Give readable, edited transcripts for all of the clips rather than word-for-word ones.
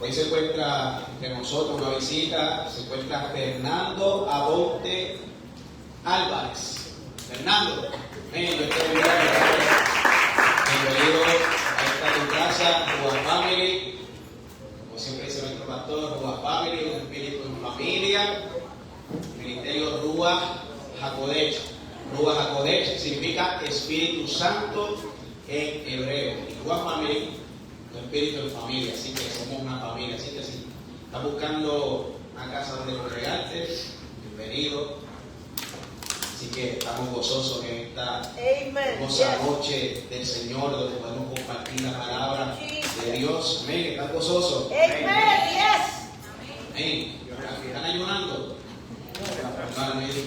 Hoy se encuentra entre nosotros una visita, se encuentra Fernando Abonte Álvarez. Fernando, bienvenido a esta tu casa, Rúa Family. Como siempre dice nuestro pastor, Rúa Family, un espíritu en familia. Ministerio Rúa HaKodesh. Rúa HaKodesh significa Espíritu Santo en hebreo. Y Rúa Family, un espíritu en familia. Así que somos una familia. Así que si estás buscando una casa donde congregarte, bienvenido. Así que estamos gozosos en esta hermosa noche del Señor, donde podemos compartir la palabra de Dios. Amén. ¿Están gozosos? Amén. Amén. ¿Están ayunando?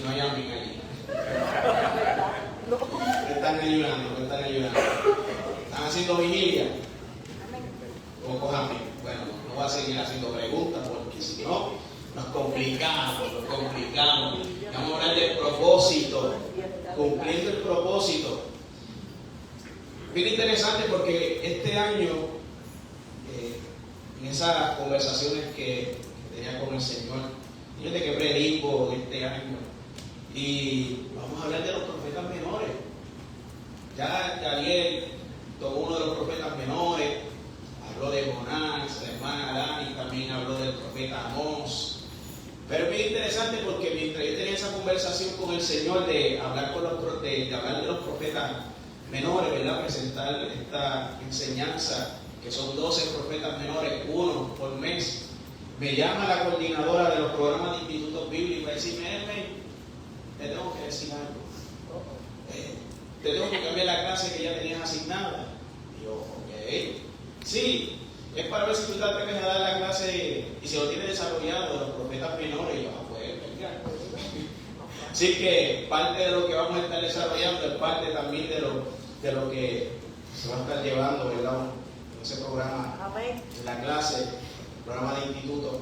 No hay amén allí. Están ayunando. ¿Están haciendo vigilia? Pocos amén. Bueno, no voy a seguir haciendo preguntas porque si no, nos complicamos. Vamos a hablar del propósito, cumpliendo el propósito. Bien interesante porque este año, en esas conversaciones que tenía con el Señor, yo de que predico este año, y vamos a hablar de los profetas menores. Ya Gabriel tomó uno de los profetas menores, habló de Jonás, la hermana Dani también habló del profeta Amós. Pero es bien interesante porque mientras yo tenía esa conversación con el Señor de hablar, de hablar de los profetas menores, ¿verdad? Presentar esta enseñanza, que son 12 profetas menores, uno por mes, me llama la coordinadora de los programas de institutos bíblicos y decirme, te tengo que decir algo. Te tengo que cambiar la clase que ya tenías asignada. Y yo, ok. Sí. Es para ver si tú te atreves a dar la clase y si lo tienes desarrollado de los profetas menores y vas a poder pelear. Así que parte de lo que vamos a estar desarrollando es parte también de lo que se va a estar llevando, ¿verdad? En ese programa, en la clase, el programa de instituto.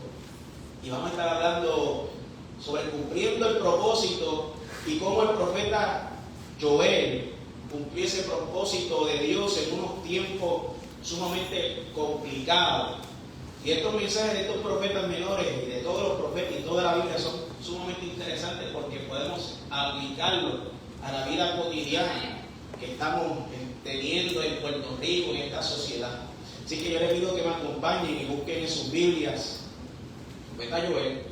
Y vamos a estar hablando sobre cumpliendo el propósito y cómo el profeta Joel cumplió ese propósito de Dios en unos tiempos sumamente complicado. Y estos mensajes de estos profetas menores y de todos los profetas y toda la Biblia son sumamente interesantes porque podemos aplicarlo a la vida cotidiana que estamos teniendo en Puerto Rico, en esta sociedad. Así que yo les pido que me acompañen y busquen en sus Biblias profeta Joel,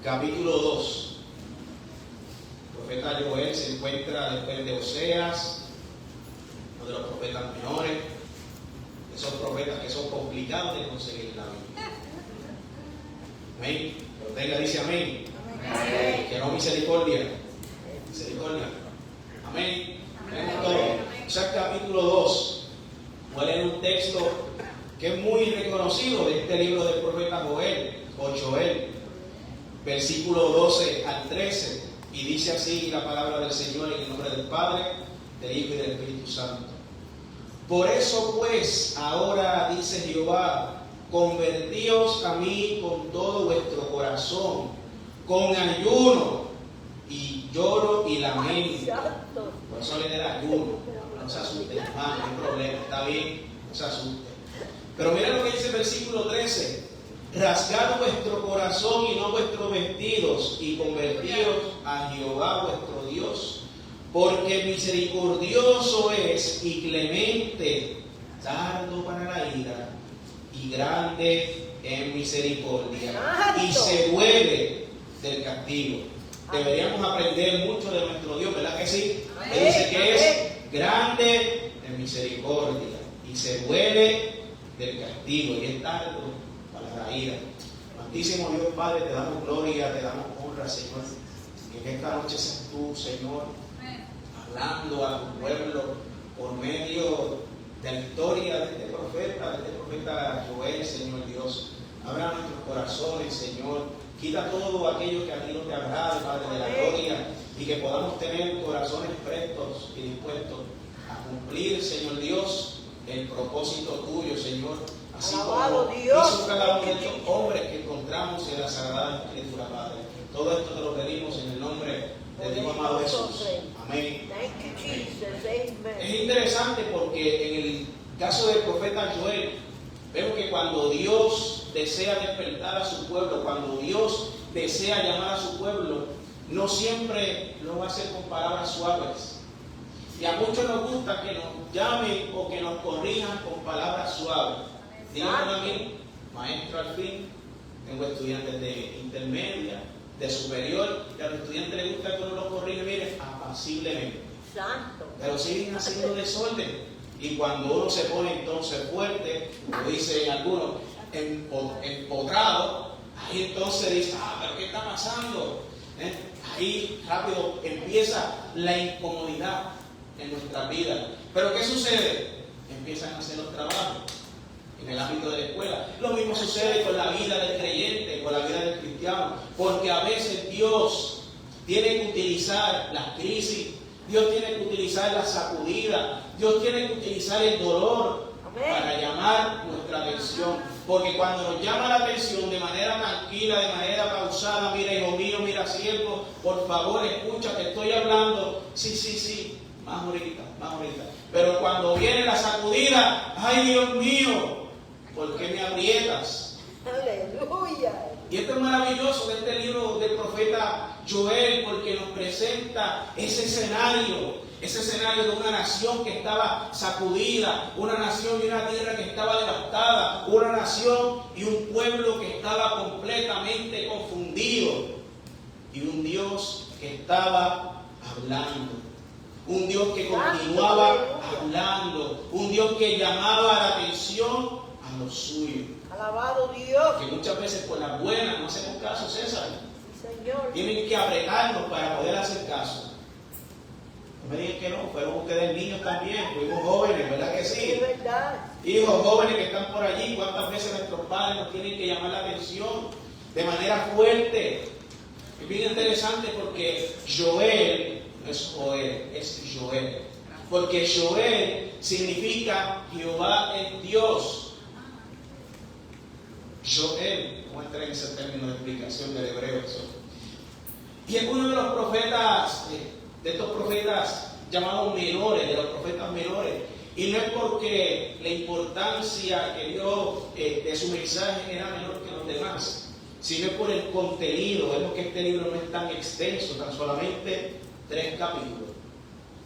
capítulo 2. El profeta Joel se encuentra después de Oseas, de los profetas menores, esos profetas que son complicados de conseguir en la Biblia. Amén. Pero tenga, dice amén. Amén. Que no misericordia. Amén. O sea, capítulo 2. ¿Cuál es un texto que es muy reconocido de este libro del profeta Joel, o Joel? Versículo 12 al 13. Y dice así la palabra del Señor en el nombre del Padre, del Hijo y del Espíritu Santo. Por eso pues, ahora dice Jehová, convertíos a mí con todo vuestro corazón, con ayuno y lloro y lamento. Por eso le da ayuno. No se asusten, hermano, no hay problema, está bien, no se asusten. Pero mira lo que dice el versículo 13. Rasgad vuestro corazón y no vuestros vestidos, y convertíos a Jehová vuestro Dios. Porque misericordioso es y clemente, tardo para la ira, y grande en misericordia, y se duele del castigo. Deberíamos aprender mucho de nuestro Dios, ¿verdad que sí? Él dice que es grande en misericordia, y se duele del castigo, y es tardo para la ira. Amantísimo Dios Padre, te damos gloria, te damos honra, Señor. Que en esta noche seas tú, Señor, hablando a tu pueblo por medio de la historia de este profeta Joel, Señor Dios. Abra nuestros corazones, Señor. Quita todo aquello que a ti no te agrade, Padre de la gloria, y que podamos tener corazones prestos y dispuestos a cumplir, Señor Dios, el propósito tuyo, Señor. Así como hizo cada uno de estos hombres que encontramos en la Sagrada Escritura, Padre. Todo esto te lo pedimos en el nombre de Dios amado Jesús. Amén. Es interesante porque en el caso del profeta Joel, Vemos que cuando Dios desea despertar a su pueblo, cuando Dios desea llamar a su pueblo, no siempre lo va a hacer con palabras suaves. Y a muchos nos gusta que nos llamen o que nos corrijan con palabras suaves. Díganme a mí, maestro al fin, tengo estudiantes de intermedia, de superior, y a los estudiantes les gusta que uno los corrija, miren, apaciblemente. Santo. Pero siguen haciendo desorden. Y cuando uno se pone entonces fuerte, como dicen algunos, empotrado, ahí entonces dice, pero ¿qué está pasando? Ahí rápido empieza la incomodidad en nuestra vida. Pero ¿qué sucede? Empiezan a hacer los trabajos en el ámbito de la escuela. Lo mismo sucede con la vida del creyente, con la vida del cristiano, porque a veces Dios tiene que utilizar las crisis, Dios tiene que utilizar la sacudida, Dios tiene que utilizar el dolor para llamar nuestra atención. Porque cuando nos llama la atención de manera tranquila, de manera pausada, mira hijo mío, mira siervo, por favor escucha que estoy hablando, sí, más ahorita. Pero cuando viene la sacudida, ay Dios mío, ¿por qué me aprietas? Aleluya. Y esto es maravilloso de este libro del profeta Joel, porque nos presenta ese escenario de una nación que estaba sacudida, una nación y una tierra que estaba devastada, una nación y un pueblo que estaba completamente confundido, y un Dios que estaba hablando, un Dios que continuaba hablando, un Dios que llamaba la atención a los suyos. Alabado Dios. Que muchas veces por las buenas no hacemos caso, César. Señor. Tienen que apretarnos para poder hacer caso. No me digan que no, fueron ustedes niños también, fuimos jóvenes, ¿verdad que sí? Es verdad. Hijos jóvenes que están por allí, ¿cuántas veces nuestros padres nos tienen que llamar la atención de manera fuerte? Es bien interesante porque Joel no es Joel, es Joel. Porque Joel significa Jehová es Dios. Joel, ¿cómo entra en ese término de explicación del hebreo? Y es uno de los profetas, de estos profetas llamados menores, de los profetas menores. Y no es porque la importancia que dio de su mensaje era menor que los demás, sino por el contenido. Vemos que este libro no es tan extenso, tan solamente 3 capítulos.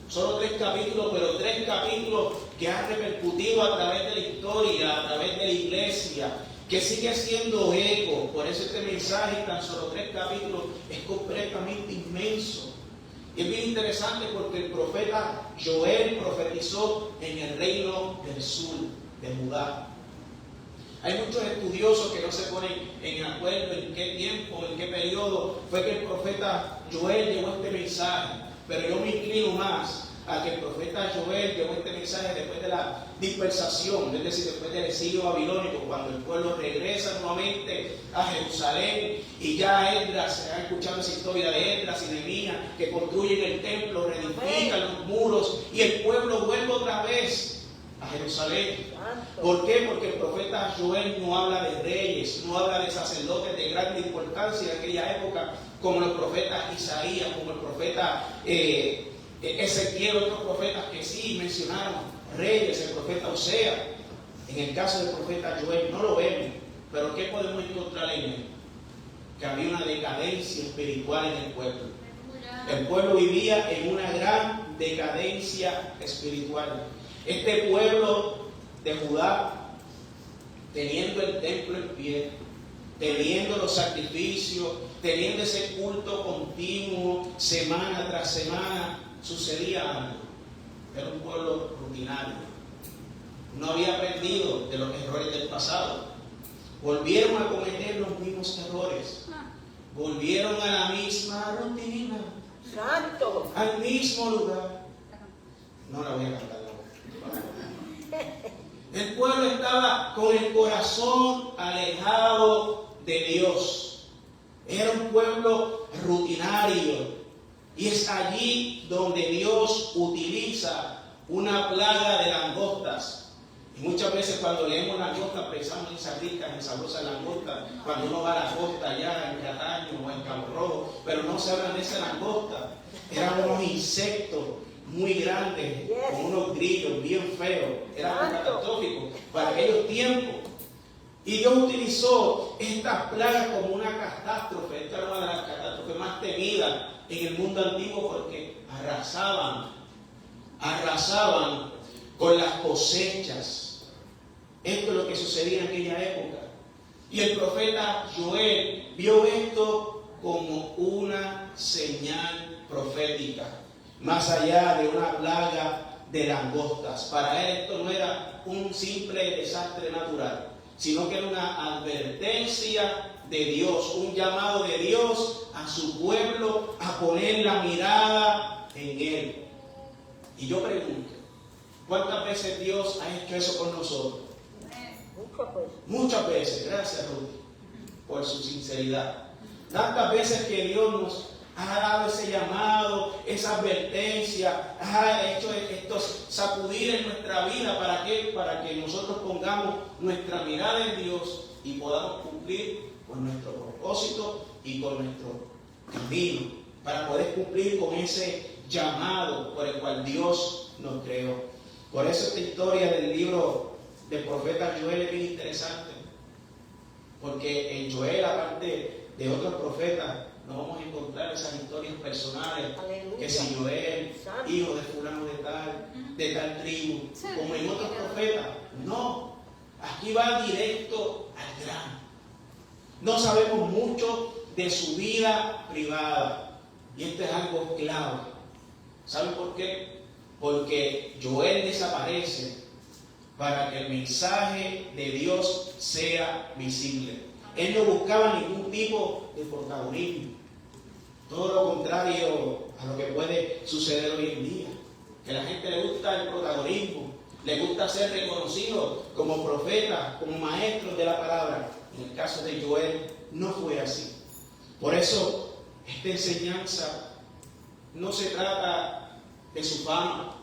Solo 3 capítulos, pero 3 capítulos que han repercutido a través de la historia, a través de la iglesia, que sigue siendo eco. Por eso este mensaje, tan solo 3 capítulos, es completamente inmenso. Y es bien interesante porque el profeta Joel profetizó en el reino del sur, de Judá. Hay muchos estudiosos que no se ponen en acuerdo en qué tiempo, en qué periodo fue que el profeta Joel llevó este mensaje. Pero yo me inclino más a que el profeta Joel llevó este mensaje después de la dispersación, es decir, después del exilio babilónico, cuando el pueblo regresa nuevamente a Jerusalén, y ya Esdras, se ha escuchado esa historia de Esdras y Nehemías, que construyen el templo, reedifican los muros, y el pueblo vuelve otra vez a Jerusalén. ¿Por qué? Porque el profeta Joel no habla de reyes, no habla de sacerdotes de gran importancia de aquella época, como los profetas Isaías, como el profeta Ezequiel, otros profetas que sí mencionaron reyes, el profeta Oseas. En el caso del profeta Joel no lo vemos, pero ¿qué podemos encontrar en él? Que había una decadencia espiritual en el pueblo. El pueblo vivía en una gran decadencia espiritual. Este pueblo de Judá, teniendo el templo en pie, teniendo los sacrificios, teniendo ese culto continuo, semana tras semana, sucedía algo. Era un pueblo rutinario. No había aprendido de los errores del pasado. Volvieron a cometer los mismos errores. Volvieron a la misma rutina. Santo. Al mismo lugar. No la voy a cantar. El pueblo estaba con el corazón alejado de Dios. Era un pueblo rutinario. Y es allí donde Dios utiliza una plaga de langostas. Y muchas veces cuando leemos langostas pensamos en esas ricas, en sabrosas langostas. Cuando uno va a la costa allá en Cataño o en Cabo Rojo. Pero no se habla de esa langosta. Eran unos insectos muy grandes, con unos grillos bien feos. Era muy catastrófico para aquellos tiempos. Y Dios utilizó estas plagas como una catástrofe. Esta era una de las catástrofes más temidas en el mundo antiguo porque arrasaban con las cosechas. Esto es lo que sucedía en aquella época. Y el profeta Joel vio esto como una señal profética, más allá de una plaga de langostas. Para él esto no era un simple desastre natural, sino que era una advertencia de Dios, un llamado de Dios a su pueblo a poner la mirada en Él. Y yo pregunto, ¿cuántas veces Dios ha hecho eso con nosotros? Muchas veces. Gracias, Ruth, por su sinceridad. Tantas veces que Dios nos ha dado ese llamado, esa advertencia, ha hecho estos sacudir en nuestra vida. ¿Para qué? Para que nosotros pongamos nuestra mirada en Dios y podamos cumplir con nuestro propósito y con nuestro camino, para poder cumplir con ese llamado por el cual Dios nos creó. Por eso esta historia del libro del profeta Joel es bien interesante, porque en Joel, aparte de otros profetas, no vamos a encontrar esas historias personales. Aleluya. Que si Joel, hijo de fulano de tal tribu, como en otros profetas. No, aquí va directo al grano. No sabemos mucho de su vida privada, y esto es algo clave. ¿Saben por qué? Porque Joel desaparece para que el mensaje de Dios sea visible. Él no buscaba ningún tipo de protagonismo. Todo lo contrario a lo que puede suceder hoy en día. Que a la gente le gusta el protagonismo, le gusta ser reconocido como profeta, como maestros de la palabra. En el caso de Joel no fue así. Por eso esta enseñanza no se trata de su fama,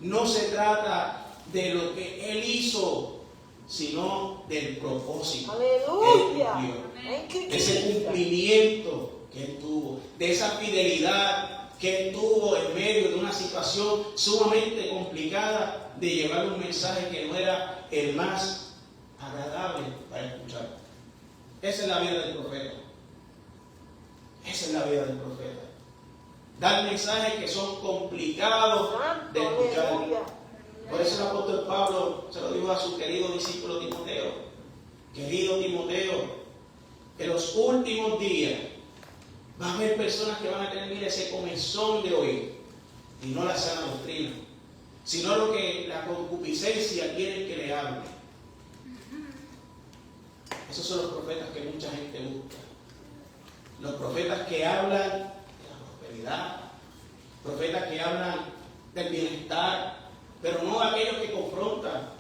no se trata de lo que él hizo, sino del propósito. Aleluya. Que él cumplió, de ese cumplimiento que él tuvo, de esa fidelidad que él tuvo en medio de una situación sumamente complicada, de llevar un mensaje que no era el más agradable para escuchar. Esa es la vida del profeta. Esa es la vida del profeta. Dar mensajes que son complicados de escuchar. Por eso el apóstol Pablo se lo dijo a su querido discípulo Timoteo: querido Timoteo, en los últimos días va a haber personas que van a tener ese comezón de oír, y no la sana doctrina, sino lo que la concupiscencia quiere que le hable. Esos son los profetas que mucha gente busca. Los profetas que hablan de la prosperidad, profetas que hablan del bienestar, pero no aquellos que confrontan,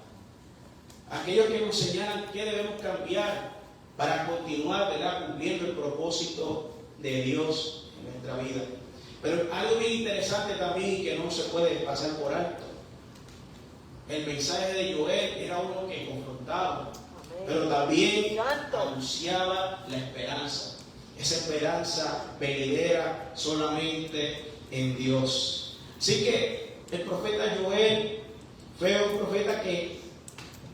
aquellos que nos señalan qué debemos cambiar para continuar, ¿verdad?, cumpliendo el propósito de Dios en nuestra vida. Pero algo bien interesante también que no se puede pasar por alto. El mensaje de Joel era uno que confrontaba, pero también anunciaba la esperanza. Esa esperanza venidera solamente en Dios. Así que el profeta Joel fue un profeta que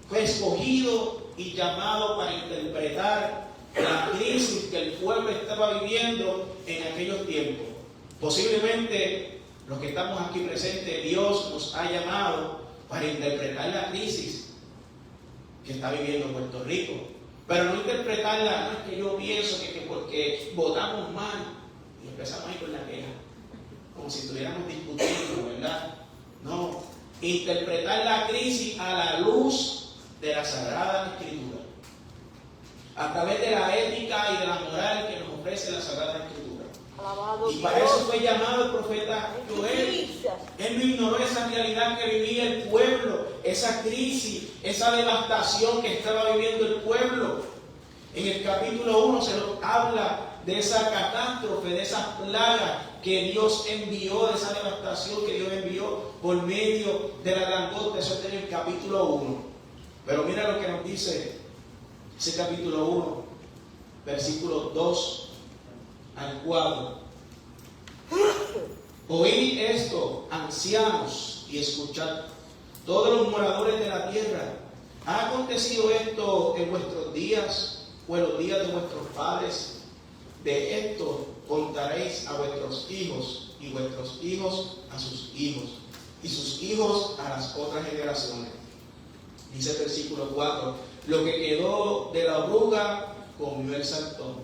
fue escogido y llamado para interpretar la crisis que el pueblo estaba viviendo en aquellos tiempos. Posiblemente los que estamos aquí presentes, Dios nos ha llamado para interpretar la crisis que está viviendo Puerto Rico. Pero no interpretarla, no es que yo pienso que porque votamos mal y empezamos ahí con la queja, como si estuviéramos discutiendo, ¿verdad? No, interpretar la crisis a la luz de la Sagrada Escritura, a través de la ética y de la moral que nos ofrece la Sagrada Escritura. Alabado Y para Dios. eso fue llamado el profeta Joel. Él no ignoró esa realidad que vivía el pueblo, esa crisis, esa devastación que estaba viviendo el pueblo. En el capítulo 1 se nos habla de esa catástrofe, de esa plaga que Dios envió, de esa devastación que Dios envió por medio de la langosta. Eso está en el capítulo 1. Pero mira lo que nos dice ese capítulo 1, versículos 2 al 4. Oíd esto, ancianos, y escuchad, todos los moradores de la tierra, ¿Ha acontecido esto en vuestros días o en los días de vuestros padres? De esto contaréis a vuestros hijos y vuestros hijos a sus hijos y sus hijos a las otras generaciones. Dice el versículo 4, lo que quedó de la oruga comió el saltón,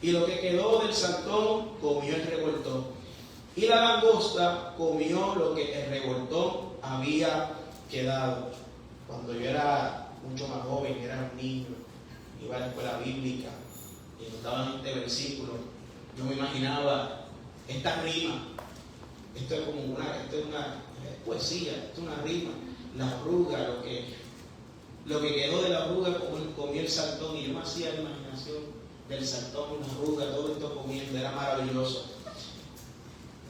y lo que quedó del saltón comió el revoltón, y la langosta comió lo que el revoltón había quedado. Cuando yo era mucho más joven, era un niño, iba a la escuela bíblica y nos daban este versículo, yo me imaginaba esta rima. Esto es como una poesía, esto es una rima. La oruga, lo que quedó de la oruga comió el saltón, y yo me hacía la imaginación del saltón, la oruga, todo esto comiendo, era maravilloso.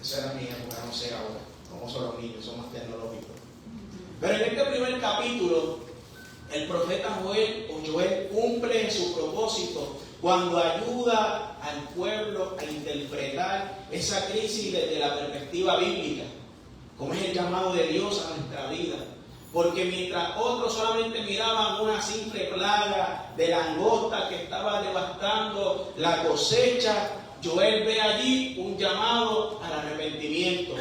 Eso era mi época, no sé ahora, como son los niños, son más tecnológicos. Pero en este primer capítulo, el profeta Joel cumple su propósito cuando ayuda al pueblo a interpretar esa crisis desde la perspectiva bíblica, como es el llamado de Dios a nuestra vida. Porque mientras otros solamente miraban una simple plaga de langosta que estaba devastando la cosecha, Joel ve allí un llamado al arrepentimiento.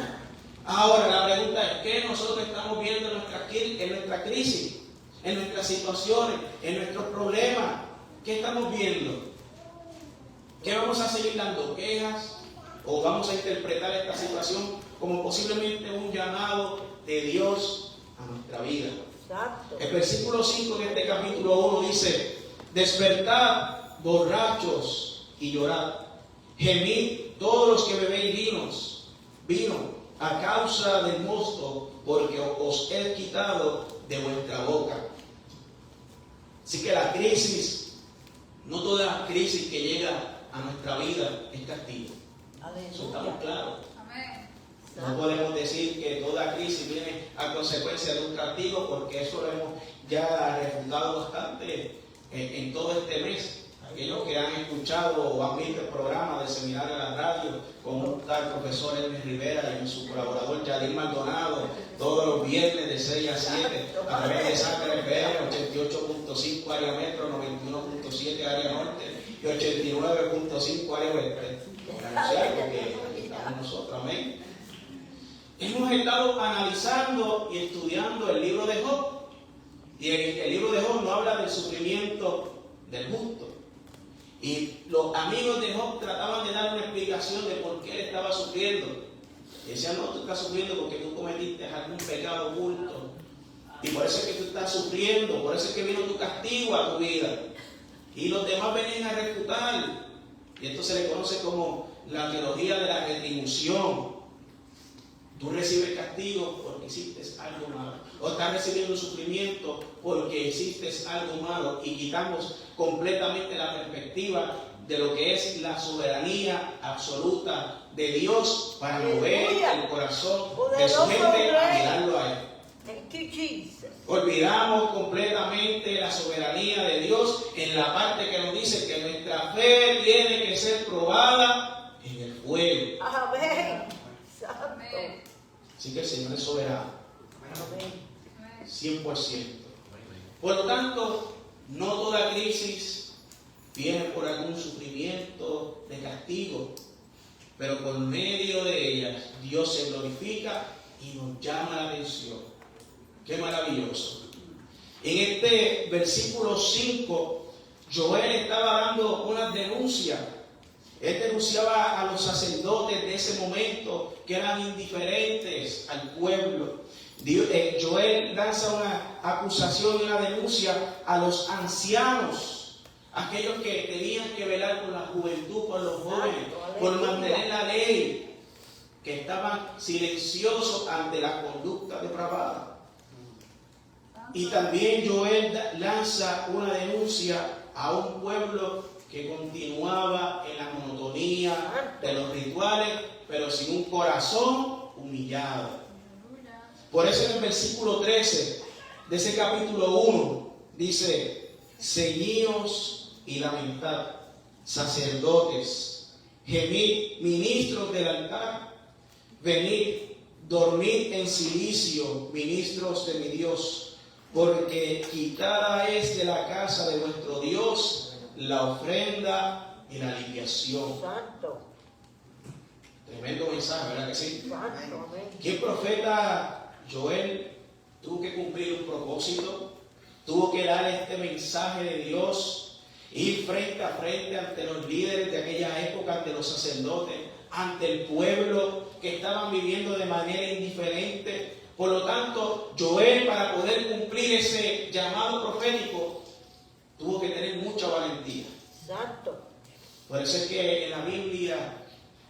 Ahora la pregunta es, ¿qué nosotros estamos viendo en nuestra crisis, en nuestras situaciones, en nuestros problemas? ¿Qué estamos viendo? ¿Qué vamos a seguir dando quejas? ¿O vamos a interpretar esta situación como posiblemente un llamado de Dios a nuestra vida? Exacto. El versículo 5 de este capítulo 1 dice, despertad borrachos y llorad, gemid todos los que bebéis vino, a causa del mosto, porque os he quitado de vuestra boca. Así que la crisis, no toda la crisis que llega a nuestra vida es castigo. Eso estamos claros. No podemos decir que toda crisis viene a consecuencia de un castigo, porque eso lo hemos ya refutado bastante en todo este mes. Aquellos que han escuchado o han visto el programa del seminario de la radio con un tal profesor Elmer Rivera y su colaborador Yadir Maldonado, todos los viernes de 6 a 7 a través de Sangre FM, 88.5 área metro, 91.7 área norte y 89.5 área oeste. Porque estamos nosotros, amén. Hemos estado analizando y estudiando el libro de Job, y el libro de Job no habla del sufrimiento del justo. Y los amigos de Job trataban de dar una explicación de por qué él estaba sufriendo. Y decían, no, tú estás sufriendo porque tú cometiste algún pecado oculto. Y por eso es que tú estás sufriendo, por eso es que vino tu castigo a tu vida. Y los demás venían a refutar. Y esto se le conoce como la teología de la retribución. Tú recibes castigo porque hiciste algo malo. O estás recibiendo sufrimiento porque hiciste algo malo. Y quitamos completamente la perspectiva de lo que es la soberanía absoluta de Dios para mover el corazón de su gente a mirarlo a Él. Olvidamos completamente la soberanía de Dios en la parte que nos dice que nuestra fe tiene que ser probada en el fuego. Amén. Así que el Señor es soberano. 100%. Por lo tanto, no toda crisis viene por algún sufrimiento de castigo, pero por medio de ellas Dios se glorifica y nos llama la atención. ¡Qué maravilloso! En este versículo 5, Joel estaba dando una denuncia. Él denunciaba a los sacerdotes de ese momento que eran indiferentes al pueblo. Joel lanza una acusación y una denuncia a los ancianos, aquellos que tenían que velar por la juventud, por los jóvenes, por mantener la ley, que estaban silenciosos ante la conducta depravada. Y también Joel lanza una denuncia a un pueblo que continuaba en la monotonía de los rituales, pero sin un corazón humillado. Por eso en el versículo 13 de ese capítulo 1 dice, ceñíos y lamentad, sacerdotes, gemid, ministros del altar, venid, dormid en silicio, ministros de mi Dios, porque quitada es de la casa de nuestro Dios la ofrenda y la libación. Santo. Tremendo mensaje, ¿verdad que sí? Santo. Amén. Que el profeta Joel tuvo que cumplir un propósito, tuvo que dar este mensaje de Dios, ir frente a frente ante los líderes de aquella época, ante los sacerdotes, ante el pueblo que estaban viviendo de manera indiferente. Por lo tanto, Joel, para poder cumplir ese llamado profético, tuvo que tener mucha valentía. Santo. Por eso es que en la Biblia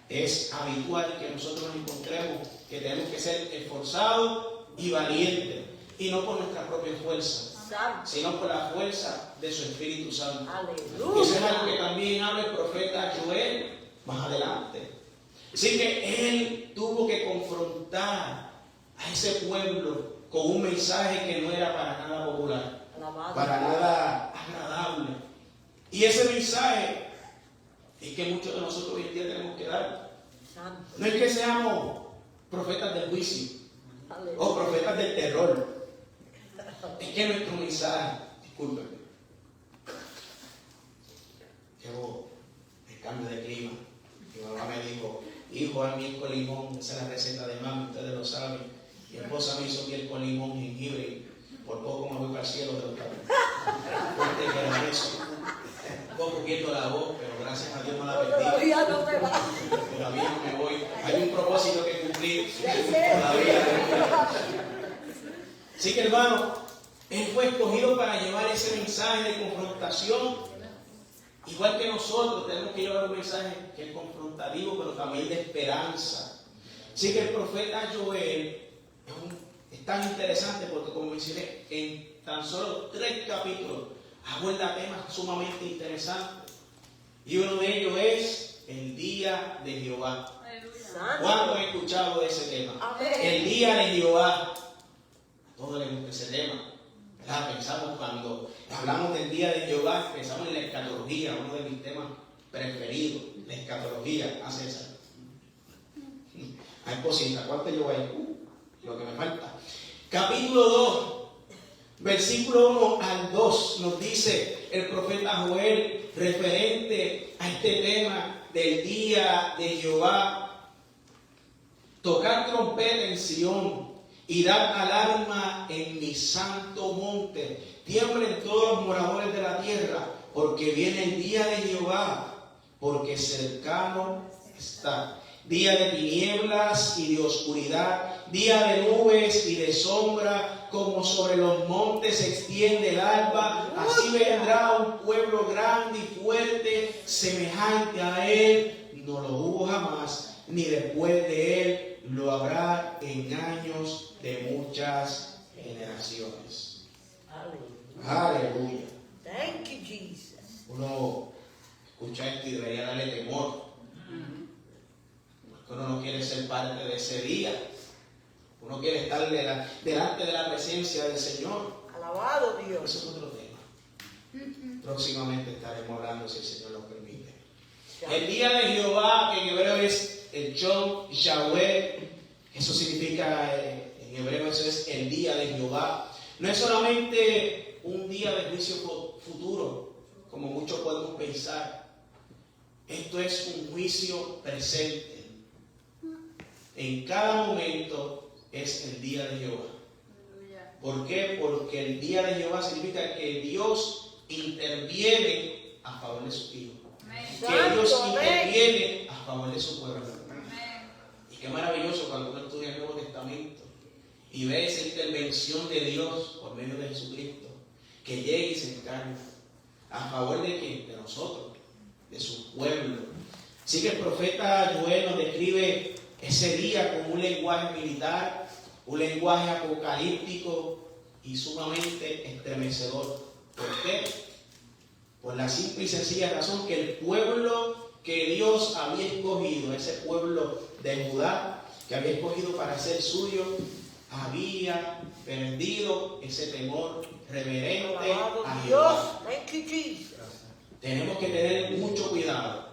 es habitual que nosotros nos encontremos que tenemos que ser esforzados y valientes, y no por nuestra propia fuerza, Santo. sino por la fuerza de su Espíritu Santo. Aleluya. Eso es algo que también habla el profeta Joel más adelante. Así que él tuvo que confrontar a ese pueblo con un mensaje que no era para nada popular, Alabado. para nada agradable. Y ese mensaje es que muchos de nosotros hoy en día tenemos que dar. Santo. No es que seamos profetas del juicio o Aleluya. profetas del terror. Es que nuestro mensaje, discúlpenme, llevo el cambio de clima. Mi mamá me dijo, hijo, a miel con limón, esa es la receta de mami, ustedes lo saben. Mi esposa me hizo miel con limón, jengibre, por poco me voy para el cielo de los cabellos. Fuerte que era eso. Un poco quieto la voz, pero gracias a Dios no la perdí. Todavía no me va. Todavía no me voy. Hay un propósito que cumplir. Ya sé. Todavía. Así que hermano, él fue escogido para llevar ese mensaje de confrontación. Igual que nosotros tenemos que llevar un mensaje que es confrontativo, pero también de esperanza. Así que el profeta Joel es tan interesante porque, como mencioné, en tan solo 3 capítulos aborda temas sumamente interesantes. Y uno de ellos es el día de Jehová. Santo. ¿Cuántos han escuchado de ese tema? Amén. El día de Jehová. A todos les gusta ese tema, ¿verdad? Pensamos cuando hablamos del día de Jehová, pensamos en la escatología, uno de mis temas preferidos, la escatología. Hace esa. Hay cositas. ¿Cuánto llevo ahí? Lo que me falta. Capítulo 2, versículo 1 al 2, nos dice el profeta Joel referente a este tema del día de Jehová. Tocar trompeta en Sión y dar alarma en mi santo monte. Tiemblen todos los moradores de la tierra, porque viene el día de Jehová, porque cercano está. Día de tinieblas y de oscuridad, día de nubes y de sombra, como sobre los montes se extiende el alba, así vendrá un pueblo grande y fuerte, semejante a él, no lo hubo jamás, ni después de él lo habrá en años de muchas generaciones. Aleluya. Thank you, Jesus. Uno escucha esto y debería darle temor. Uno no quiere ser parte de ese día. Uno quiere estar delante de la presencia del Señor. Alabado Eso Dios. es otro tema. Próximamente estaremos hablando, si el Señor lo permite. El día de Jehová, que en hebreo es el Yom Yahweh, eso significa en hebreo, eso es el día de Jehová. No es solamente un día de juicio futuro, como muchos podemos pensar. Esto es un juicio presente. En cada momento es el día de Jehová. ¿Por qué? Porque el día de Jehová significa que Dios interviene a favor de su hijo. Que Dios interviene a favor de su pueblo. Y qué maravilloso cuando uno estudia el Nuevo Testamento y ve esa intervención de Dios por medio de Jesucristo, que llega y se encarna a favor de quién, de nosotros, de su pueblo. Así que el profeta Joel nos describe ese día con un lenguaje militar, un lenguaje apocalíptico y sumamente estremecedor. ¿Por qué? Por la simple y sencilla razón que el pueblo que Dios había escogido, ese pueblo de Judá, que había escogido para ser suyo, había perdido ese temor reverente Alabado a Dios. Jehová. Thank you, Jesus. Tenemos que tener mucho cuidado,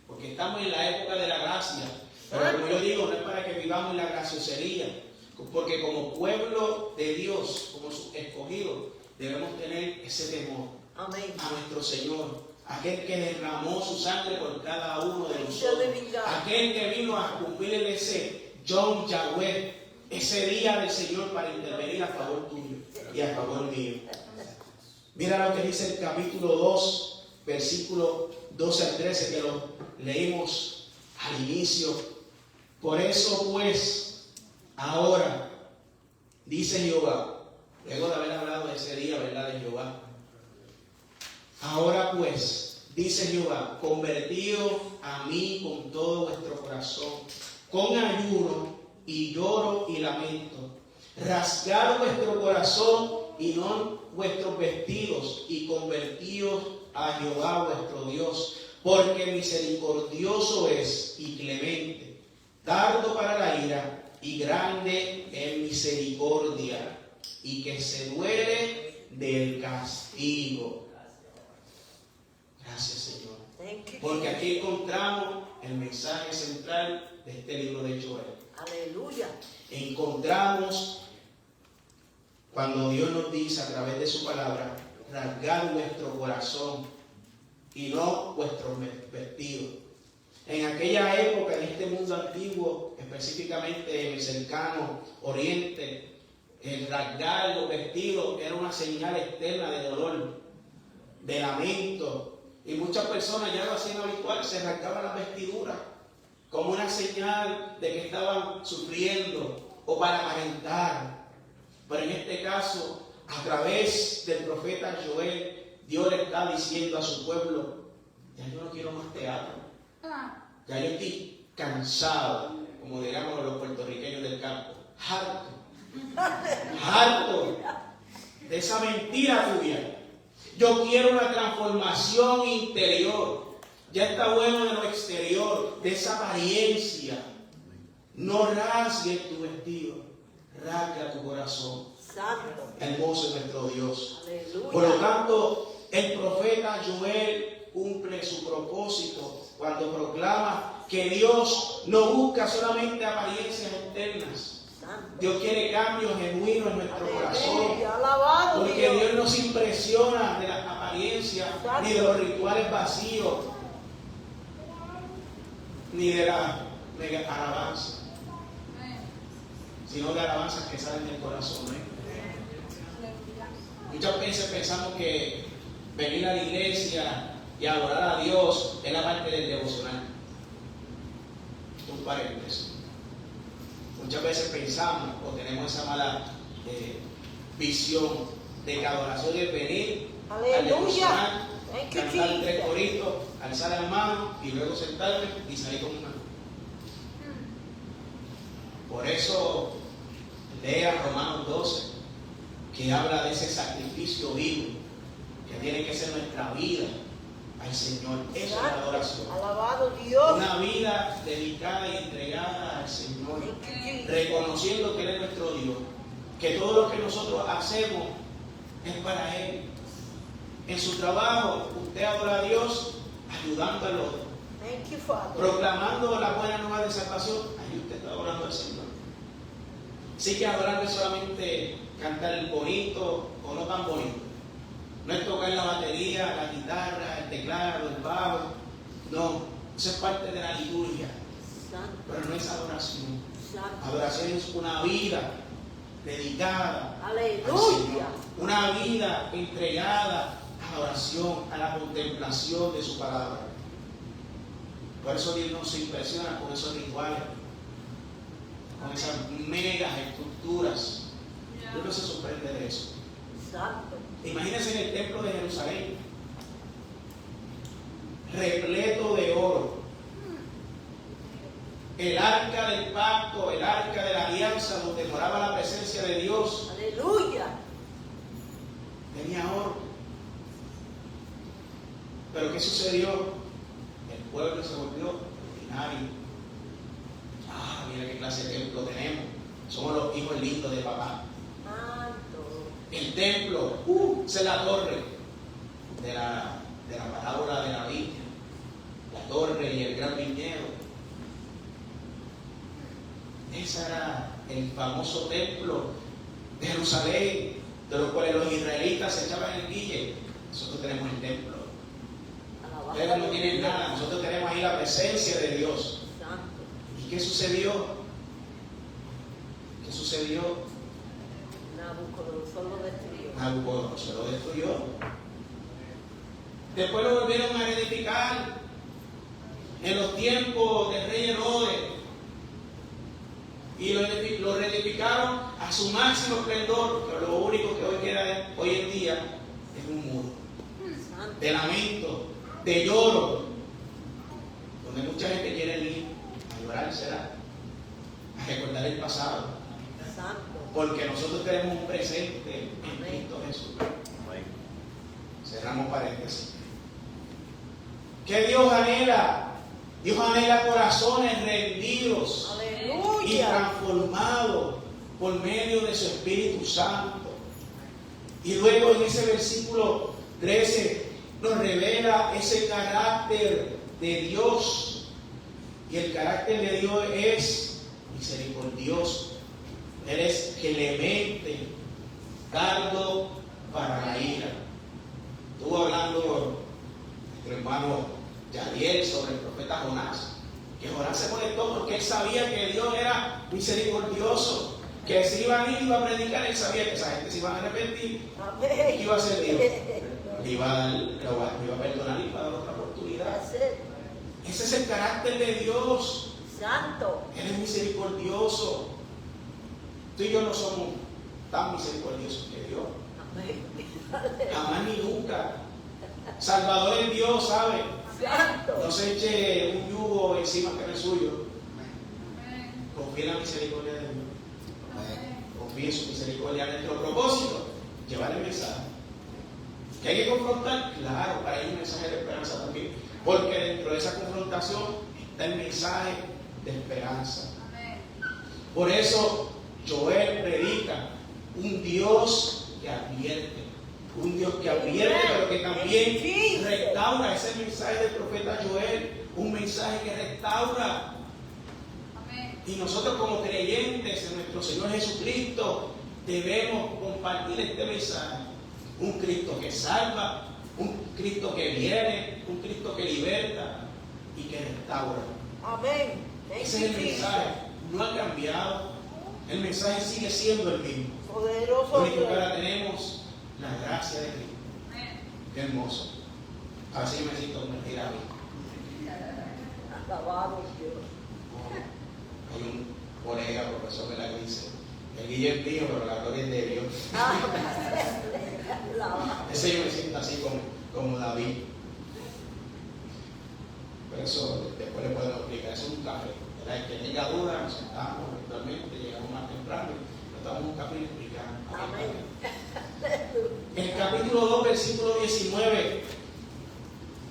porque estamos en la época de la gracia. Pero como yo digo, no es para que vivamos en la graciosería. Porque como pueblo de Dios, como sus escogidos, debemos tener ese temor Amén. a nuestro Señor, aquel que derramó su sangre por cada uno de Praise nosotros, the living God. aquel que vino a cumplir ese Yom Yahweh, ese día del Señor para intervenir a favor tuyo y a favor mío. Mira lo que dice el capítulo 2, versículo 12 al 13, que lo leímos al inicio. Por eso pues, ahora, dice Jehová, luego de haber hablado de ese día, ¿verdad?, de Jehová. Ahora pues, dice Jehová, convertíos a mí con todo vuestro corazón, con ayuno y lloro y lamento. Rasgad vuestro corazón y no vuestros vestidos, y convertíos a Jehová vuestro Dios, porque misericordioso es y clemente, tardo para la ira y grande en misericordia, y que se duele del castigo. Gracias, Señor. Thank you, Porque Jesus. aquí encontramos el mensaje central de este libro de Joel. Aleluya. Encontramos cuando Dios nos dice a través de su palabra, rasgad vuestro corazón y no vuestros vestidos. En aquella época, en este mundo antiguo, específicamente en el cercano oriente, el rasgar los vestidos era una señal externa de dolor, de lamento. Y muchas personas ya lo hacían habitual, se rasgaban las vestiduras como una señal de que estaban sufriendo o para aparentar. Pero en este caso, a través del profeta Joel, Dios le está diciendo a su pueblo, ya yo no quiero más teatro, ya yo estoy cansado, como diríamos los puertorriqueños del campo, harto de esa mentira tuya. Yo quiero una transformación interior. Ya está bueno de lo exterior, de esa apariencia. No rasgues tu vestido, rasga tu corazón. Santo. Hermoso es nuestro Dios. Aleluya. Por lo tanto, el profeta Joel cumple su propósito cuando proclama que Dios no busca solamente apariencias externas. Santo. Dios quiere cambios genuinos en nuestro corazón. Aleluya. Alabado Porque Dios. Dios no se impresiona de las apariencias, ni de los rituales vacíos, ni de la alabanza, sino de alabanzas que salen del corazón. Muchas veces pensamos que venir a la iglesia y adorar a Dios es la parte del devocional. Un paréntesis. Muchas veces pensamos o tenemos esa mala visión de que adoración es venir al devocional, Thank you, cantar Jesus. 3 coritos, alzar las manos y luego sentarme y salir con una. Por eso lea Romanos 12, que habla de ese sacrificio vivo que tiene que ser nuestra vida al Señor. Eso es la adoración. Alabado Dios. Una vida dedicada y entregada al Señor, Thank you, Jesus. reconociendo que Él es nuestro Dios, que todo lo que nosotros hacemos es para Él. En su trabajo, usted adora a Dios ayudando al otro, Thank you, Father. proclamando la buena nueva de salvación. Ahí usted está adorando al Señor. Sí que adorar no es solamente cantar bonito o no tan bonito. No es tocar la batería, la guitarra, el teclado, el bajo. No, eso es parte de la liturgia, Santo. pero no es adoración. Santo. Adoración es una vida dedicada al Aleluya. Señor, una vida entregada a la oración, a la contemplación de su palabra. Por eso Dios no se impresiona con esos rituales, con esas megas estructuras. Dios no se sorprende de eso. Santo. Imagínense en el templo de Jerusalén, repleto de oro. El arca del pacto, el arca de la alianza, donde moraba la presencia de Dios, Aleluya. tenía oro. Pero ¿qué sucedió? El pueblo se volvió ordinario. Ah, mira qué clase de templo tenemos. Somos los hijos lindos de papá. Santo. El templo, esa es la torre de la parábola de la Biblia. La torre y el gran viñedo. Ese era el famoso templo de Jerusalén, de los cuales los israelitas se echaban el guille. Nosotros tenemos el templo. Ustedes no tienen nada, nosotros tenemos ahí la presencia de Dios. ¿Y qué sucedió? ¿Qué sucedió? Nabucodonosor lo destruyó. Nabucodonosor lo destruyó. Después lo volvieron a reedificar en los tiempos del rey Herodes. Y lo reedificaron a su máximo esplendor, pero lo único que hoy queda hoy en día es un muro de lamento, de lloro, donde mucha gente quiere ir a llorar, será, a recordar el pasado, porque nosotros tenemos un presente en Cristo Jesús. Cerramos paréntesis. ¿Qué Dios anhela? Dios anhela corazones rendidos y transformados por medio de su Espíritu Santo. Y luego en ese versículo 13 nos revela ese carácter de Dios. Y el carácter de Dios es misericordioso. Él es clemente, tardo para la ira. Estuvo hablando nuestro hermano Yadiel sobre el profeta Jonás, que Jonás se molestó porque él sabía que Dios era misericordioso, que si iban a ir, iba a predicar, él sabía que esa gente se iba a arrepentir. ¿Qué iba a hacer Dios? Le iba a perdonar y le iba a dar otra oportunidad. Ese es el carácter de Dios. Santo. Él es misericordioso. Tú y yo no somos tan misericordiosos que Dios. Jamás ni nunca. Salvador es Dios, ¿sabe? No se eche un yugo encima que no es suyo. Confía en la misericordia de Dios. Confía en su misericordia. Nuestro propósito, llevar el mensaje. ¿Que hay que confrontar? Claro, para ello un mensaje de esperanza también. Porque dentro de esa confrontación está el mensaje de esperanza. Por eso Joel predica un Dios que advierte. Un Dios que advierte, pero que también restaura. Ese mensaje del profeta Joel, un mensaje que restaura. Y nosotros como creyentes en nuestro Señor Jesucristo debemos compartir este mensaje. Un Cristo que salva, un Cristo que viene, un Cristo que liberta y que restaura. Amén. Ese es el mensaje. No ha cambiado. El mensaje sigue siendo el mismo. Poderoso. Lo único que ahora tenemos la gracia de Cristo. Qué hermoso. Así me siento convertir a mí. Alabado Dios. Hay un colega, profesor de la dice, el Guille es mío, pero la gloria es de Dios. Ese yo me siento así como David. Por eso después le podemos explicar. Eso es un café. El que tenga dudas, nos sentamos eventualmente, llegamos más temprano, nos damos un café y explicamos. Amén. En el capítulo 2, versículo 19,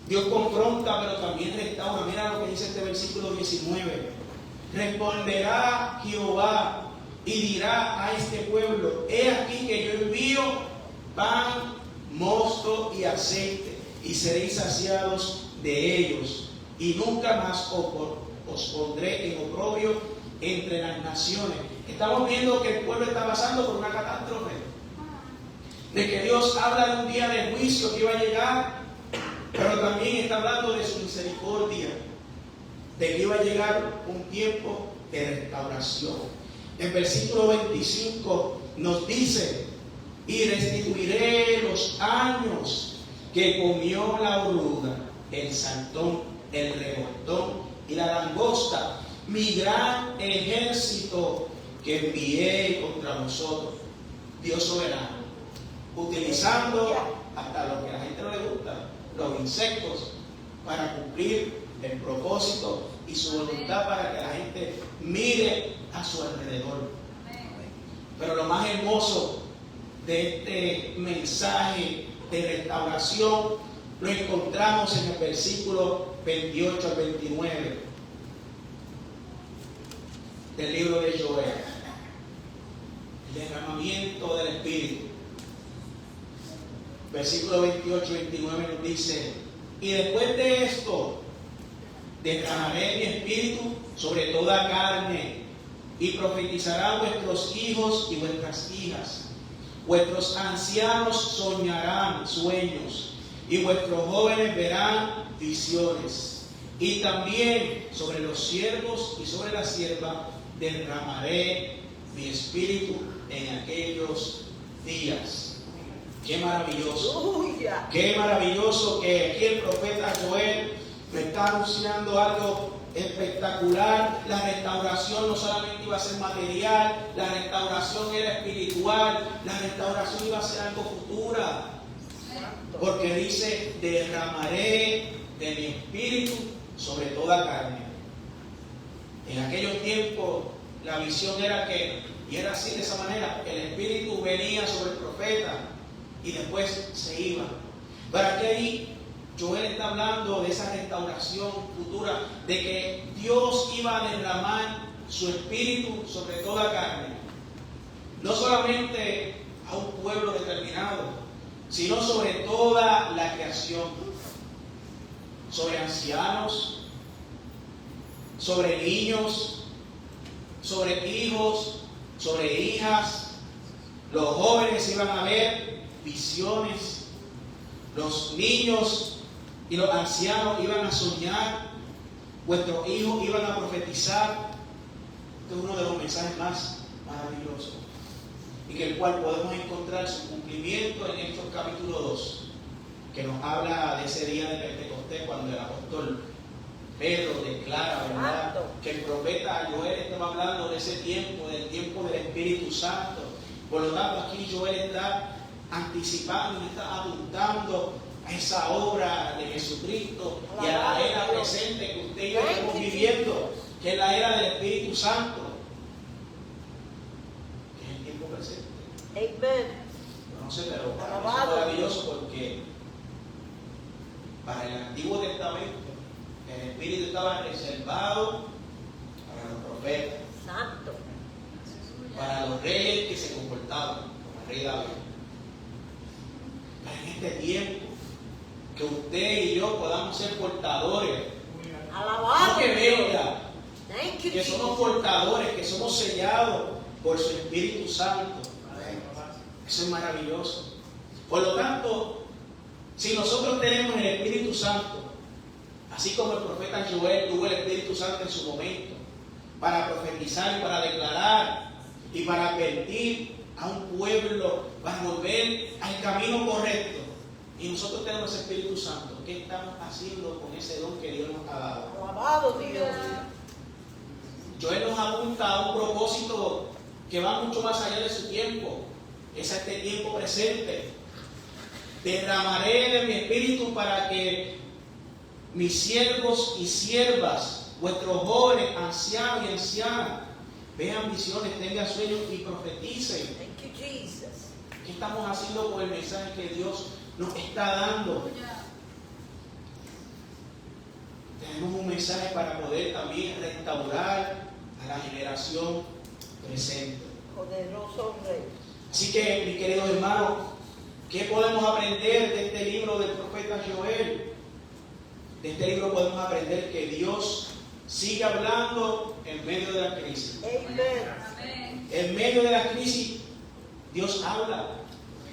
Dios confronta, pero también restaura. Mira lo que dice este versículo 19. Responderá Jehová y dirá a este pueblo: he aquí que yo envío pan, mosto y aceite, y seréis saciados de ellos, y nunca más os pondré en oprobio entre las naciones. Estamos viendo que el pueblo está pasando por una catástrofe, de que Dios habla de un día de juicio que iba a llegar, pero también está hablando de su misericordia, de que iba a llegar un tiempo de restauración. En versículo 25 nos dice: y restituiré los años que comió la oruga, el saltón, el revoltón y la langosta, mi gran ejército que envié contra vosotros. Dios soberano, utilizando hasta lo que a la gente no le gusta, los insectos, para cumplir el propósito y su voluntad, para que la gente mire a su alrededor. Pero lo más hermoso de este mensaje de restauración lo encontramos en el versículo 28 al 29 del libro de Joel. El derramamiento del Espíritu. Versículo 28 y 29 nos dice: y después de esto derramaré mi espíritu sobre toda carne, y profetizarán vuestros hijos y vuestras hijas. Vuestros ancianos soñarán sueños, y vuestros jóvenes verán visiones. Y también sobre los siervos y sobre la sierva derramaré mi espíritu en aquellos días. Qué maravilloso. Aleluya. Qué maravilloso que aquí el profeta Joel me está anunciando algo espectacular. La restauración no solamente iba a ser material, la restauración era espiritual, la restauración iba a ser algo futura. Porque dice, derramaré de mi espíritu sobre toda carne. En aquellos tiempos la visión era que, y era así de esa manera, el espíritu venía sobre el profeta y después se iba. Pero aquí ahí Joel está hablando de esa restauración futura, de que Dios iba a derramar su espíritu sobre toda carne. No solamente a un pueblo determinado, sino sobre toda la creación. Sobre ancianos, sobre niños, sobre hijos, sobre hijas. Los jóvenes iban a ver visiones. Los niños y los ancianos iban a soñar. Vuestros hijos iban a profetizar. Este es uno de los mensajes más maravillosos, y que el cual podemos encontrar su cumplimiento en Hechos capítulo 2, que nos habla de ese día de Pentecostés, cuando el apóstol Pedro declara, ¿verdad?, que el profeta Joel estaba hablando de ese tiempo, del tiempo del Espíritu Santo. Por lo tanto, aquí Joel está anticipando y está apuntando a esa obra de Jesucristo y a la era presente que usted y yo estamos viviendo, que es la era del Espíritu Santo, que es el tiempo presente. Amén. No sé, pero para mí es maravilloso, porque para el Antiguo Testamento el Espíritu estaba reservado para los profetas, Santo. para los reyes que se comportaban como el rey David. Pero en este tiempo, que usted y yo podamos ser portadores, Alabado. no que venga, Thank you, que somos Jesus. portadores, que somos sellados por su Espíritu Santo. Eso es maravilloso. Por lo tanto, si nosotros tenemos el Espíritu Santo, así como el profeta Joel tuvo el Espíritu Santo en su momento, para profetizar y para declarar y para advertir a un pueblo, para volver al camino correcto, y nosotros tenemos ese Espíritu Santo, ¿qué estamos haciendo con ese don que Dios nos ha dado? Alabado Dios. Joel nos apunta a un propósito que va mucho más allá de su tiempo. Es este tiempo presente. Derramaré de mi espíritu para que mis siervos y siervas, vuestros jóvenes, ancianos y ancianas, vean visiones, tengan sueños y profeticen. Thank you, Jesus. ¿Qué estamos haciendo con el mensaje que Dios nos está dando? Tenemos un mensaje para poder también restaurar a la generación presente. Poderoso Rey. Así que, mis queridos hermanos, ¿qué podemos aprender de este libro del profeta Joel? De este libro podemos aprender que Dios sigue hablando en medio de la crisis. Amén. En medio de la crisis, Dios habla.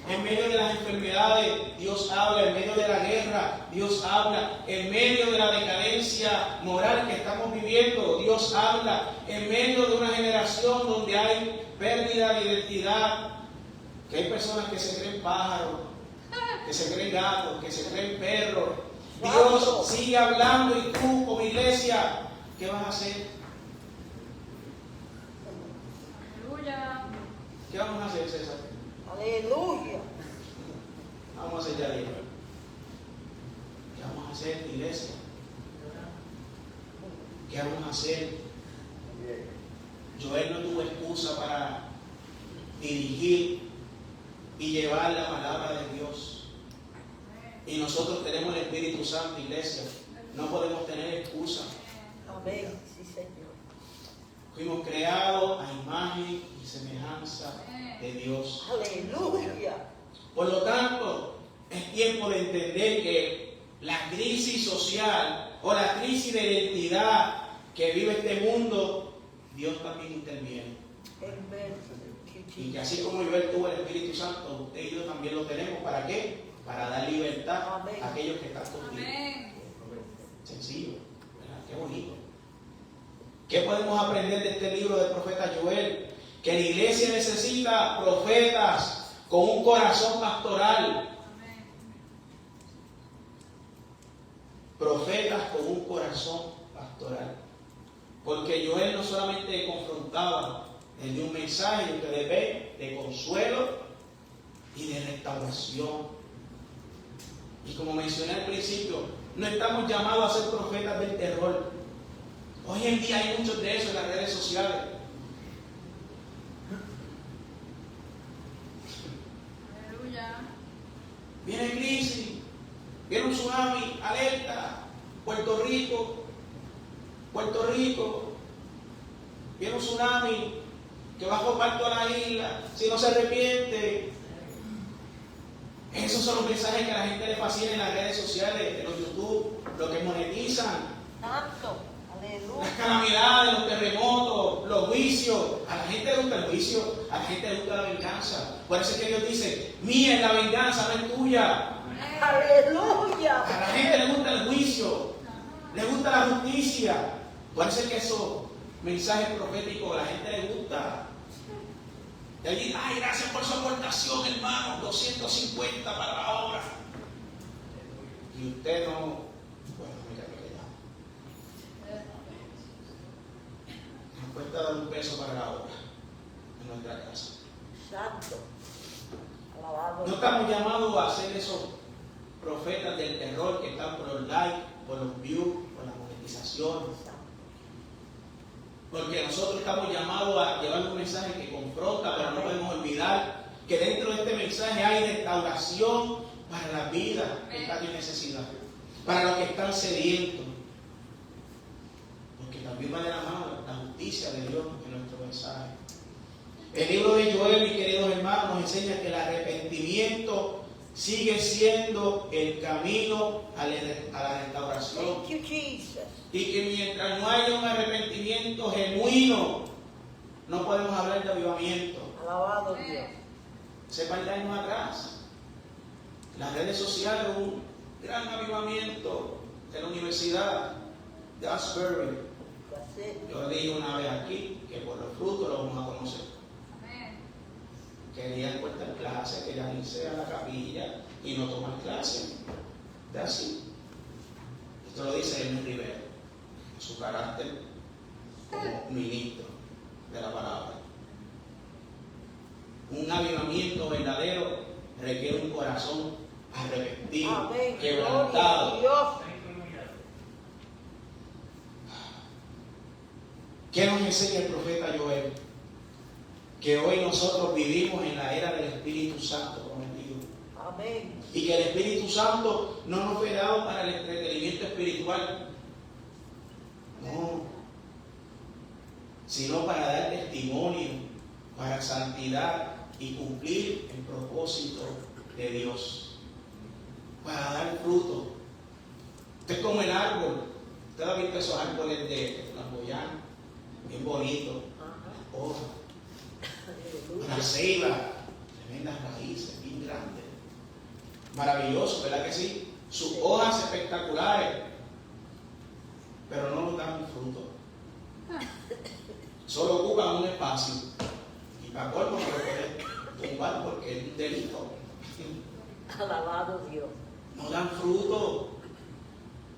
En medio de las enfermedades, Dios habla. En medio de la guerra, Dios habla. En medio de la decadencia moral que estamos viviendo, Dios habla. En medio de una generación donde hay pérdida de identidad, que hay personas que se creen pájaros, que se creen gatos, que se creen perros, Dios sigue hablando, y tú como iglesia, ¿qué vas a hacer? Aleluya. ¿Qué vamos a hacer, César? Aleluya. Vamos a hacer ya de ¿qué vamos a hacer, iglesia? ¿Qué vamos a hacer? Joel no tuvo excusa para dirigir y llevar la palabra de Dios. Y nosotros tenemos el Espíritu Santo, iglesia. No podemos tener excusa. Amén. Sí, Señor. Fuimos creados a imagen y semejanza de Dios. Aleluya. Por lo tanto, es tiempo de entender que la crisis social o la crisis de identidad que vive este mundo Dios también interviene. Amen. Y que así como Joel tuvo el Espíritu Santo, usted y yo también lo tenemos. ¿Para qué? Para dar libertad Amén. a aquellos que están contigo. Amén. Sencillo, ¿verdad? Qué bonito. ¿Qué podemos aprender de este libro del profeta Joel? Que la iglesia necesita profetas con un corazón pastoral. Amén. Profetas con un corazón pastoral. Porque Joel no solamente confrontaba, él dio un mensaje, ustedes ven, de consuelo y de restauración. Y como mencioné al principio, no estamos llamados a ser profetas del terror. Hoy en día hay muchos de eso en las redes sociales. Aleluya. Viene crisis, viene un tsunami, alerta, Puerto Rico, viene un tsunami que va a formar toda la isla, si no se arrepiente. Esos son los mensajes que a la gente le fascina en las redes sociales, en los YouTube, lo que monetizan. Santo. Aleluya. Las calamidades, los terremotos, los juicios. A la gente le gusta el juicio, a la gente le gusta la venganza. Por eso es que Dios dice, mía es la venganza, no es tuya. Aleluya. A la gente le gusta el juicio, le gusta la justicia. Por eso es que esos mensajes proféticos a la gente le gusta. Y allí, ay, gracias por su aportación, hermano, 250 para la obra. Y usted no, bueno, mira que ya. Nos cuesta dar un peso para la obra en nuestra casa. Santo. Alabado. No estamos llamados a ser esos profetas del terror que están por los likes, por los views, por la monetización. Porque nosotros estamos llamados a llevar un mensaje que confronta, pero no podemos olvidar que dentro de este mensaje hay restauración para la vida que está en necesidad, para los que están sedientos. Porque también va de la mano la justicia de Dios en nuestro mensaje. El libro de Joel, mis queridos hermanos, nos enseña que el arrepentimiento sigue siendo el camino a la restauración. Thank you, Jesus. Y que mientras no haya un arrepentimiento genuino, no podemos hablar de avivamiento. Alabado Dios. Sepan darnos atrás. Las redes sociales, un gran avivamiento de la universidad de Asbury. Yo dije una vez aquí que por los frutos los vamos a conocer. Amén. Querían cortar clases, querían irse a la capilla y no tomar clases. De así. Esto lo dice Elmer Rivera, su carácter como ministro de la palabra. Un avivamiento verdadero requiere un corazón arrepentido, Amén. Gloria a quebrantado. Dios. ¿Qué nos enseña el profeta Joel? Que hoy nosotros vivimos en la era del Espíritu Santo prometido. Amén. Y que el Espíritu Santo no nos fue dado para el entretenimiento espiritual. No. Sino para dar testimonio, para santidad y cumplir el propósito de Dios. Para dar fruto. Usted es como el árbol. Usted ha visto esos árboles de flamboyán, bien bonitos. Hojas. Una ceiba, tremendas raíces, bien grandes. Maravilloso, ¿verdad que sí? Sus hojas espectaculares, pero no nos dan fruto. Solo ocupan un espacio. Y para colmo no lo pueden tumbar porque es un delito. Alabado Dios. No dan fruto.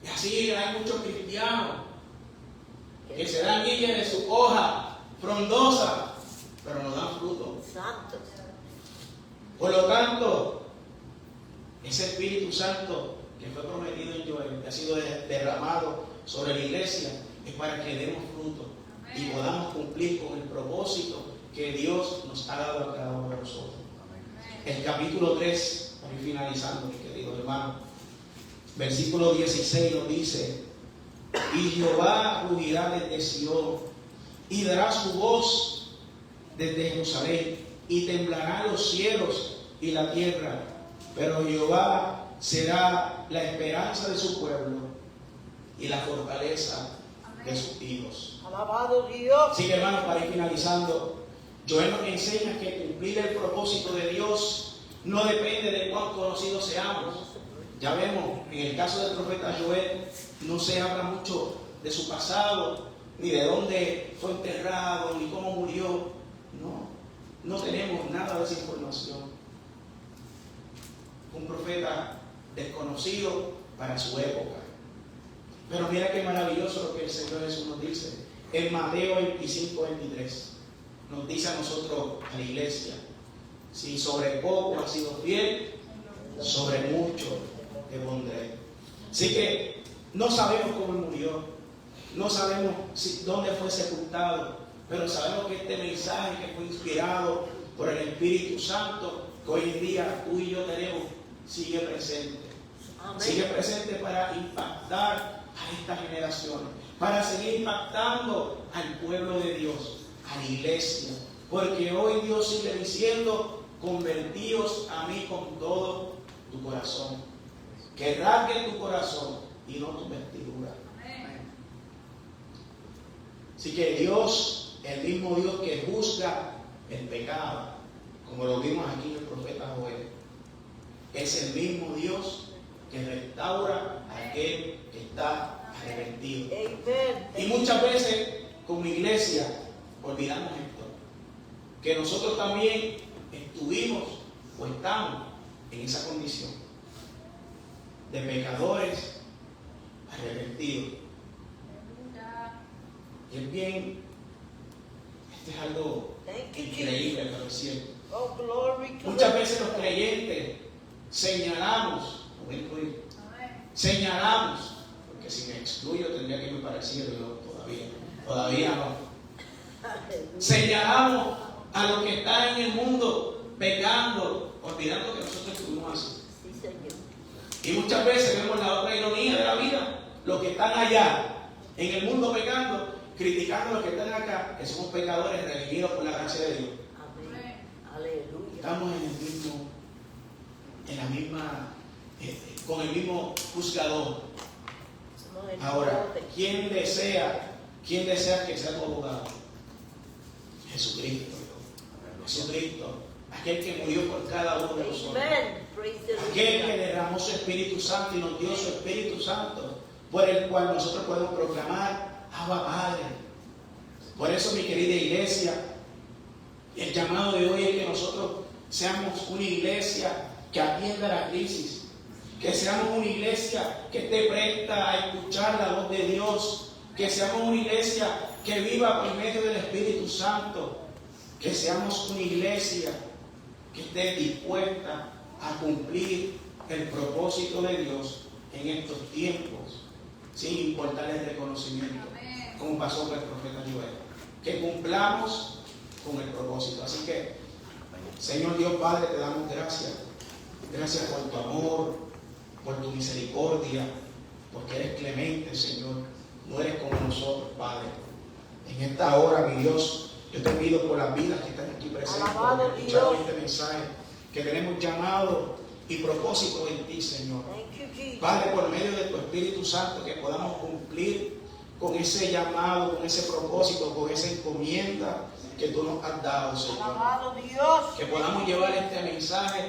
Y así hay muchos cristianos que se dan guilla de su hoja frondosa, pero no dan fruto. Santo. Por lo tanto, ese Espíritu Santo que fue prometido en Joel, que ha sido derramado sobre la iglesia, es para que demos fruto y podamos cumplir con el propósito que Dios nos ha dado a cada uno de nosotros. El capítulo 3, para ir finalizando, mis queridos hermanos, versículo 16 nos dice: y Jehová rugirá desde Sion y dará su voz desde Jerusalén, y temblarán los cielos y la tierra, pero Jehová será la esperanza de su pueblo y la fortaleza de sus hijos. Alabado Dios. Así que hermanos, para ir finalizando, Joel nos enseña que cumplir el propósito de Dios no depende de cuán conocidos seamos. Ya vemos, en el caso del profeta Joel, no se habla mucho de su pasado, ni de dónde fue enterrado, ni cómo murió. No tenemos nada de esa información. Un profeta desconocido para su época. Pero mira qué maravilloso lo que el Señor Jesús nos dice. En Mateo 25:23 nos dice a nosotros, a la iglesia, si sobre poco has sido fiel, sobre mucho te pondré. Así que no sabemos cómo él murió, no sabemos dónde fue sepultado, pero sabemos que este mensaje que fue inspirado por el Espíritu Santo, que hoy en día tú y yo tenemos, sigue presente. Amén. Sigue presente para impactar a esta generación, para seguir impactando al pueblo de Dios, a la iglesia. Porque hoy Dios sigue diciendo, convertíos a mí con todo tu corazón. Que rasgue tu corazón y no tu vestidura. Así que Dios, el mismo Dios que juzga el pecado, como lo vimos aquí en el profeta Joel, es el mismo Dios que restaura a aquel que está arrepentido. Amen. Y muchas veces, como iglesia, olvidamos esto, que nosotros también estuvimos o estamos en esa condición de pecadores arrepentidos. Y es bien, este es algo Thank you, increíble, pero es cierto. Oh, glory to Muchas God. veces los creyentes señalamos, señalamos, porque si me excluyo tendría que irme para el cielo, yo todavía no. Aleluya. Señalamos a los que están en el mundo pecando, olvidando que nosotros estuvimos así. Sí, Señor. Y muchas veces vemos la otra ironía de la vida, los que están allá en el mundo pecando, criticando a los que están acá, que somos pecadores redimidos por la gracia de Dios. Amén. Aleluya. Estamos con el mismo juzgador. Somos el Ahora, bote. ¿quién desea que sea tu abogado? Jesucristo. Jesucristo, aquel que murió por cada uno de nosotros. Amen. Praise the Aquel que Lord. derramó su Espíritu Santo y nos dio su Espíritu Santo, por el cual nosotros podemos proclamar Abba Padre. Por eso, mi querida iglesia, el llamado de hoy es que nosotros seamos una iglesia que atienda la crisis, que seamos una iglesia que esté presta a escuchar la voz de Dios, que seamos una iglesia que viva por medio del Espíritu Santo, que seamos una iglesia que esté dispuesta a cumplir el propósito de Dios en estos tiempos, sin importar el reconocimiento, como pasó con el profeta Joel. Que cumplamos con el propósito. Así que, Señor Dios Padre, te damos gracias. Gracias por tu amor, por tu misericordia, porque eres clemente, Señor. No eres como nosotros, Padre. En esta hora, mi Dios, yo te pido por las vidas que están aquí presentes, Alabado por escuchar Dios. este mensaje, que tenemos llamado y propósito en ti, Señor. Thank you, Jesus. Padre, por medio de tu Espíritu Santo, que podamos cumplir con ese llamado, con ese propósito, con esa encomienda que tú nos has dado, Señor. Alabado Dios. Que podamos llevar este mensaje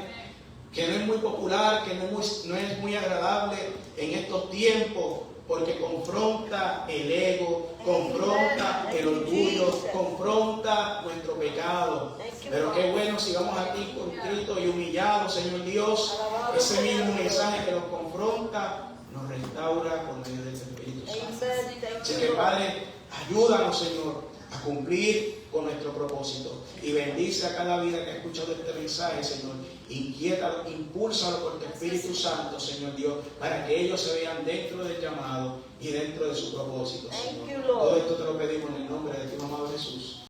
que no es muy popular, que no es muy agradable en estos tiempos, porque confronta el ego, confronta el orgullo, confronta nuestro pecado. Pero qué bueno si vamos aquí contritos y humillados, Señor Dios, ese mismo mensaje que nos confronta, nos restaura por medio del Espíritu Santo. Amen. Thank Así you, que, Lord. Padre, ayúdanos, Señor, a cumplir con nuestro propósito. Y bendice a cada vida que ha escuchado este mensaje, Señor. Inquiétalo, impúlsalo por tu Espíritu Santo, Señor Dios, para que ellos se vean dentro del llamado y dentro de su propósito, Thank Señor. you, Lord. Todo esto te lo pedimos en el nombre de tu amado Jesús.